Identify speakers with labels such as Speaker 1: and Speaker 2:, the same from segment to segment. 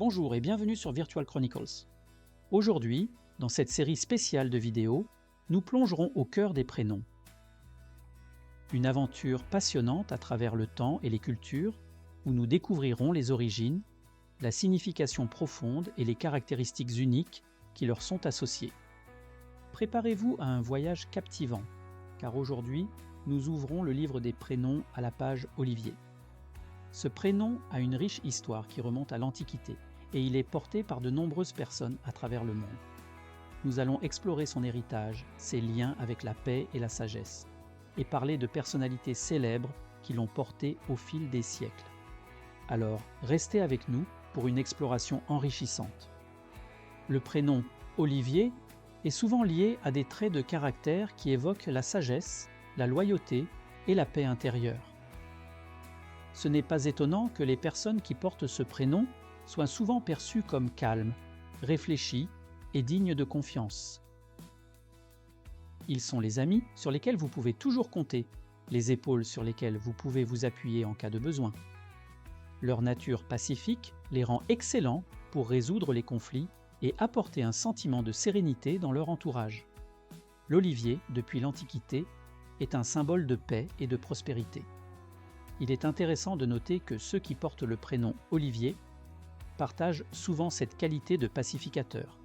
Speaker 1: Bonjour et bienvenue sur Virtual Chronicles. Aujourd'hui, dans cette série spéciale de vidéos, nous plongerons au cœur des prénoms. Une aventure passionnante à travers le temps et les cultures, où nous découvrirons les origines, la signification profonde et les caractéristiques uniques qui leur sont associées. Préparez-vous à un voyage captivant, car aujourd'hui, nous ouvrons le livre des prénoms à la page Olivier. Ce prénom a une riche histoire qui remonte à l'Antiquité, et il est porté par de nombreuses personnes à travers le monde. Nous allons explorer son héritage, ses liens avec la paix et la sagesse, et parler de personnalités célèbres qui l'ont porté au fil des siècles. Alors, restez avec nous pour une exploration enrichissante. Le prénom Olivier est souvent lié à des traits de caractère qui évoquent la sagesse, la loyauté et la paix intérieure. Ce n'est pas étonnant que les personnes qui portent ce prénom soient souvent perçues comme calmes, réfléchies et dignes de confiance. Ils sont les amis sur lesquels vous pouvez toujours compter, les épaules sur lesquelles vous pouvez vous appuyer en cas de besoin. Leur nature pacifique les rend excellents pour résoudre les conflits et apporter un sentiment de sérénité dans leur entourage. L'olivier, depuis l'Antiquité, est un symbole de paix et de prospérité. Il est intéressant de noter que ceux qui portent le prénom Olivier partagent souvent cette qualité de pacificateur,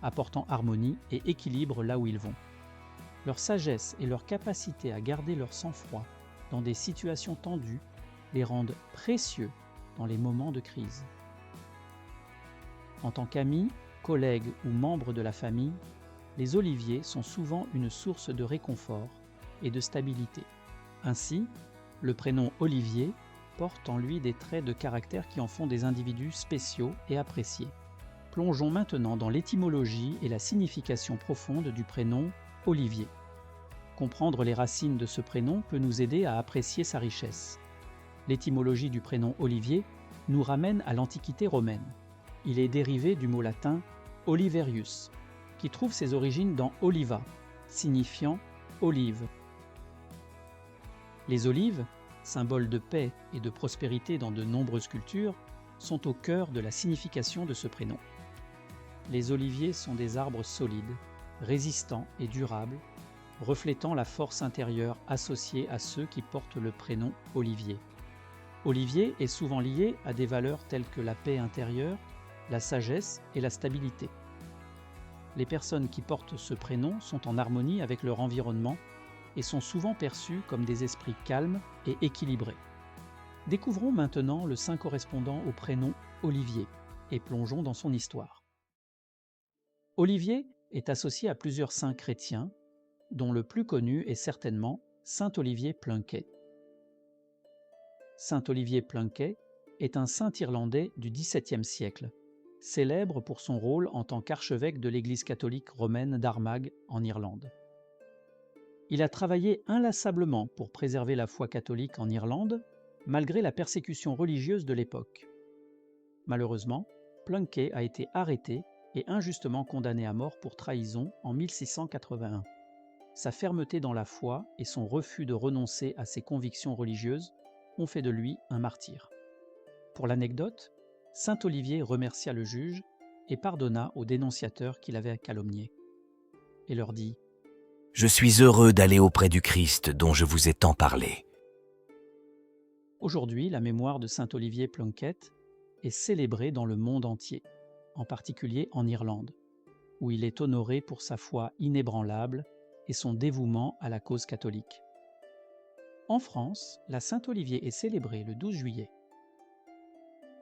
Speaker 1: apportant harmonie et équilibre là où ils vont. Leur sagesse et leur capacité à garder leur sang-froid dans des situations tendues les rendent précieux dans les moments de crise. En tant qu'amis, collègues ou membres de la famille, les oliviers sont souvent une source de réconfort et de stabilité. Ainsi, le prénom Olivier porte en lui des traits de caractère qui en font des individus spéciaux et appréciés. Plongeons maintenant dans l'étymologie et la signification profonde du prénom Olivier. Comprendre les racines de ce prénom peut nous aider à apprécier sa richesse. L'étymologie du prénom Olivier nous ramène à l'Antiquité romaine. Il est dérivé du mot latin Oliverius, qui trouve ses origines dans oliva, signifiant olive. Les olives, symboles de paix et de prospérité dans de nombreuses cultures, sont au cœur de la signification de ce prénom. Les oliviers sont des arbres solides, résistants et durables, reflétant la force intérieure associée à ceux qui portent le prénom Olivier. Olivier est souvent lié à des valeurs telles que la paix intérieure, la sagesse et la stabilité. Les personnes qui portent ce prénom sont en harmonie avec leur environnement et sont souvent perçus comme des esprits calmes et équilibrés. Découvrons maintenant le saint correspondant au prénom Olivier et plongeons dans son histoire. Olivier est associé à plusieurs saints chrétiens, dont le plus connu est certainement saint Olivier Plunkett. Saint Olivier Plunkett est un saint irlandais du XVIIe siècle, célèbre pour son rôle en tant qu'archevêque de l'Église catholique romaine d'Armagh en Irlande. Il a travaillé inlassablement pour préserver la foi catholique en Irlande, malgré la persécution religieuse de l'époque. Malheureusement, Plunkett a été arrêté et injustement condamné à mort pour trahison en 1681. Sa fermeté dans la foi et son refus de renoncer à ses convictions religieuses ont fait de lui un martyr. Pour l'anecdote, saint Olivier remercia le juge et pardonna aux dénonciateurs qui l'avaient calomnié, et leur dit «
Speaker 2: Je suis heureux d'aller auprès du Christ dont je vous ai tant parlé. »
Speaker 1: Aujourd'hui, la mémoire de saint Olivier Plunkett est célébrée dans le monde entier, en particulier en Irlande, où il est honoré pour sa foi inébranlable et son dévouement à la cause catholique. En France, la Saint-Olivier est célébrée le 12 juillet.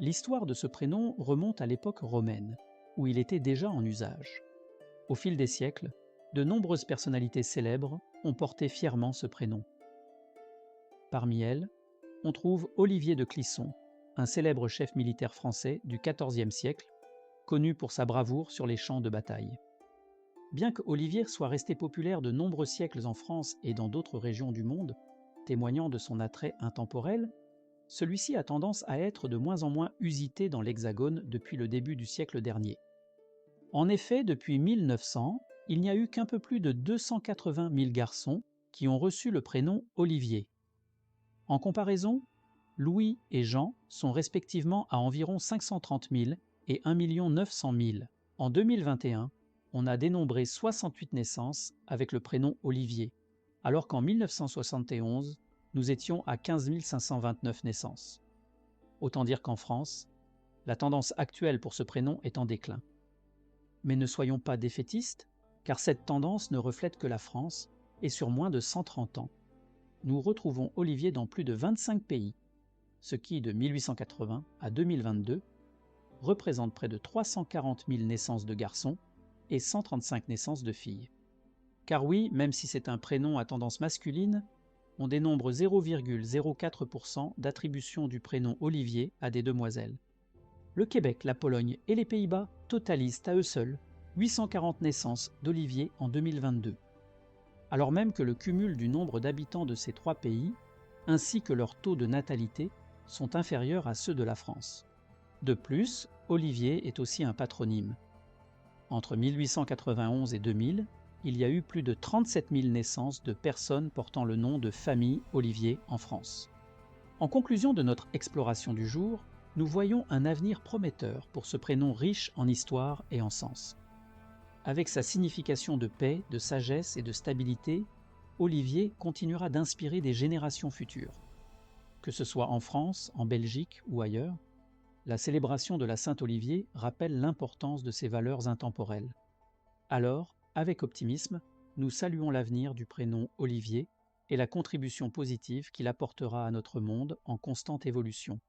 Speaker 1: L'histoire de ce prénom remonte à l'époque romaine, où il était déjà en usage. Au fil des siècles, de nombreuses personnalités célèbres ont porté fièrement ce prénom. Parmi elles, on trouve Olivier de Clisson, un célèbre chef militaire français du XIVe siècle, connu pour sa bravoure sur les champs de bataille. Bien que Olivier soit resté populaire de nombreux siècles en France et dans d'autres régions du monde, témoignant de son attrait intemporel, celui-ci a tendance à être de moins en moins usité dans l'Hexagone depuis le début du siècle dernier. En effet, depuis 1900, il n'y a eu qu'un peu plus de 280 000 garçons qui ont reçu le prénom Olivier. En comparaison, Louis et Jean sont respectivement à environ 530 000 et 1 900 000. En 2021, on a dénombré 68 naissances avec le prénom Olivier, alors qu'en 1971, nous étions à 15 529 naissances. Autant dire qu'en France, la tendance actuelle pour ce prénom est en déclin. Mais ne soyons pas défaitistes, car cette tendance ne reflète que la France et sur moins de 130 ans. Nous retrouvons Olivier dans plus de 25 pays, ce qui, de 1880 à 2022, représente près de 340 000 naissances de garçons et 135 naissances de filles. Car oui, même si c'est un prénom à tendance masculine, on dénombre 0,04% d'attribution du prénom Olivier à des demoiselles. Le Québec, la Pologne et les Pays-Bas totalisent à eux seuls 840 naissances d'Olivier en 2022, alors même que le cumul du nombre d'habitants de ces trois pays, ainsi que leur taux de natalité, sont inférieurs à ceux de la France. De plus, Olivier est aussi un patronyme. Entre 1891 et 2000, il y a eu plus de 37 000 naissances de personnes portant le nom de famille Olivier en France. En conclusion de notre exploration du jour, nous voyons un avenir prometteur pour ce prénom riche en histoire et en sens. Avec sa signification de paix, de sagesse et de stabilité, Olivier continuera d'inspirer des générations futures. Que ce soit en France, en Belgique ou ailleurs, la célébration de la Saint-Olivier rappelle l'importance de ces valeurs intemporelles. Alors, avec optimisme, nous saluons l'avenir du prénom Olivier et la contribution positive qu'il apportera à notre monde en constante évolution.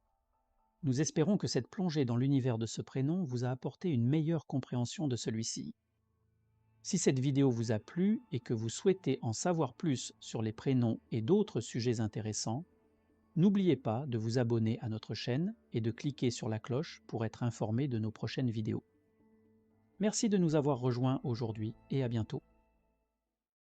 Speaker 1: Nous espérons que cette plongée dans l'univers de ce prénom vous a apporté une meilleure compréhension de celui-ci. Si cette vidéo vous a plu et que vous souhaitez en savoir plus sur les prénoms et d'autres sujets intéressants, n'oubliez pas de vous abonner à notre chaîne et de cliquer sur la cloche pour être informé de nos prochaines vidéos. Merci de nous avoir rejoints aujourd'hui et à bientôt.